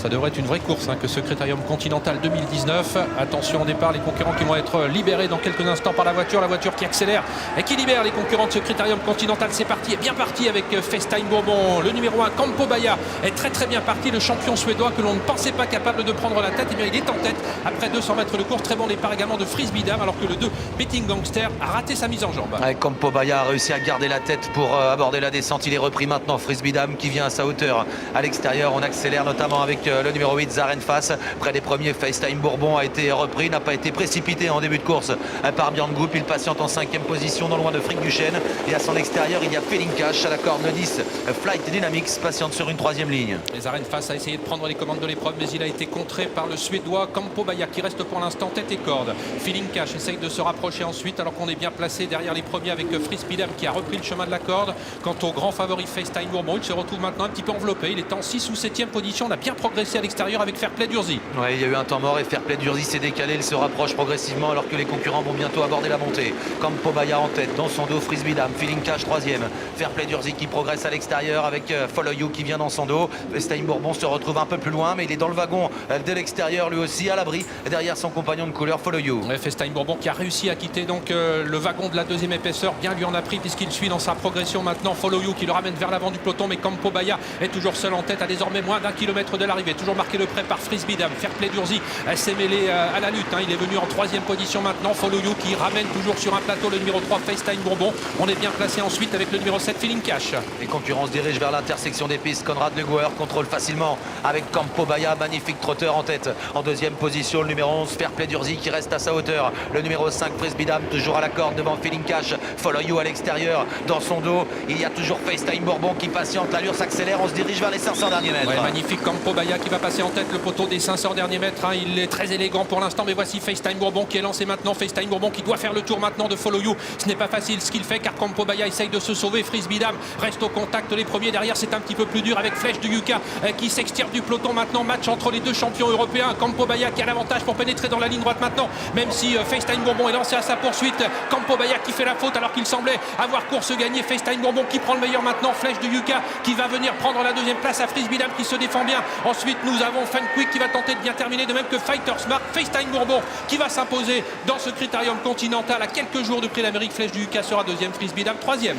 Ça devrait être une vraie course que ce Critérium Continental 2019. Attention au départ, les concurrents qui vont être libérés dans quelques instants par la voiture qui accélère et qui libère les concurrents de ce Critérium Continental. C'est parti, est bien parti avec FaceTime Bourbon. Le numéro 1, Campo Baia, est très bien parti. Le champion suédois que l'on ne pensait pas capable de prendre la tête, et bien il est en tête après 200 mètres de course. Très bon départ également de Frisbee Dam, alors que le 2, Betting Gangster, a raté sa mise en jambe. Ouais, Campo Baia a réussi à garder la tête pour aborder la descente. Il est repris maintenant. Frisbee Dam qui vient à sa hauteur à l'extérieur. On accélère notamment avec le numéro 8, Zarenfass. Près des premiers, FaceTime Bourbon a été repris, n'a pas été précipité en début de course par Björn. Il patiente en 5e position, non loin de Frick Duchesne. Et à son extérieur, il y a Feeling Cash à la corde. Le 10, Flight Dynamics, patiente sur une 3e ligne. Les Zarenfass a essayé de prendre les commandes de l'épreuve, mais il a été contré par le Suédois Campo Baia qui reste pour l'instant tête et corde. Feeling Cash essaye de se rapprocher ensuite, alors qu'on est bien placé derrière les premiers avec Frisbee Dam qui a repris le chemin de la corde. Quant au grand favori FaceTime Bourbon, il se retrouve maintenant un petit peu enveloppé. Il est en 6 ou 7e position. On a bien progressé à l'extérieur avec Fairplay d'Urzy. Ouais, il y a eu un temps mort et Fairplay d'Urzy s'est décalé. Il se rapproche progressivement alors que les concurrents vont bientôt aborder la montée. Campo Baia en tête, dans son dos Frisbee Dam, Feeling Cash 3e. Fairplay d'Urzy qui progresse à l'extérieur avec Follow You qui vient dans son dos. FaceTime Bourbon se retrouve un peu plus loin, mais il est dans le wagon de l'extérieur lui aussi, à l'abri derrière son compagnon de couleur Follow You. Ouais, FaceTime Bourbon qui a réussi à quitter donc le wagon de la 2e épaisseur. Bien lui en a pris puisqu'il suit dans sa progression maintenant Follow You qui le ramène vers l'avant du peloton, mais Campo Baia est toujours seul en tête à désormais moins d'1 kilomètre de l'arrivée. Toujours marqué le prêt par Frisbee Dam. Fairplay d'Urzy s'est mêlé à la lutte. Il est venu en 3e position maintenant. Follow You qui ramène toujours sur un plateau le numéro 3 FaceTime Bourbon. On est bien placé ensuite avec le numéro 7 Feeling Cash. Les concurrents se dirigent vers l'intersection des pistes. Conrad Le Gouwer contrôle facilement avec Campo Baia, magnifique trotteur en tête. En 2e position, le numéro 11 Fairplay d'Urzy qui reste à sa hauteur. Le numéro 5 Frisbee Dam toujours à la corde devant Feeling Cash. Follow You à l'extérieur. Dans son dos, il y a toujours FaceTime Bourbon qui patiente. L'allure s'accélère. On se dirige vers les 500 derniers mètres. Ouais, magnifique Campo Baia qui va passer en tête le poteau des 500 derniers mètres. Il est très élégant pour l'instant, mais voici FaceTime Bourbon qui est lancé maintenant. FaceTime Bourbon qui doit faire le tour maintenant de Follow You. Ce n'est pas facile ce qu'il fait car Campo Baia essaye de se sauver. Frisbee Dam reste au contact. Les premiers derrière, c'est un petit peu plus dur avec Flèche du Yuka qui s'extirpe du peloton maintenant. Match entre les deux champions européens. Campo Baia qui a l'avantage pour pénétrer dans la ligne droite maintenant, même si FaceTime Bourbon est lancé à sa poursuite. Campo Baia qui fait la faute alors qu'il semblait avoir course gagnée. FaceTime Bourbon qui prend le meilleur maintenant. Flèche du Yuka qui va venir prendre la 2e place à Frisbee Dam qui se défend bien. Ensuite, nous avons Fun Quick qui va tenter de bien terminer, de même que Fighter Smart. FaceTime Bourbon qui va s'imposer dans ce Critérium Continental à quelques jours du Prix d'Amérique. Flèche du Yuka sera 2e, Frisbee Dam 3e.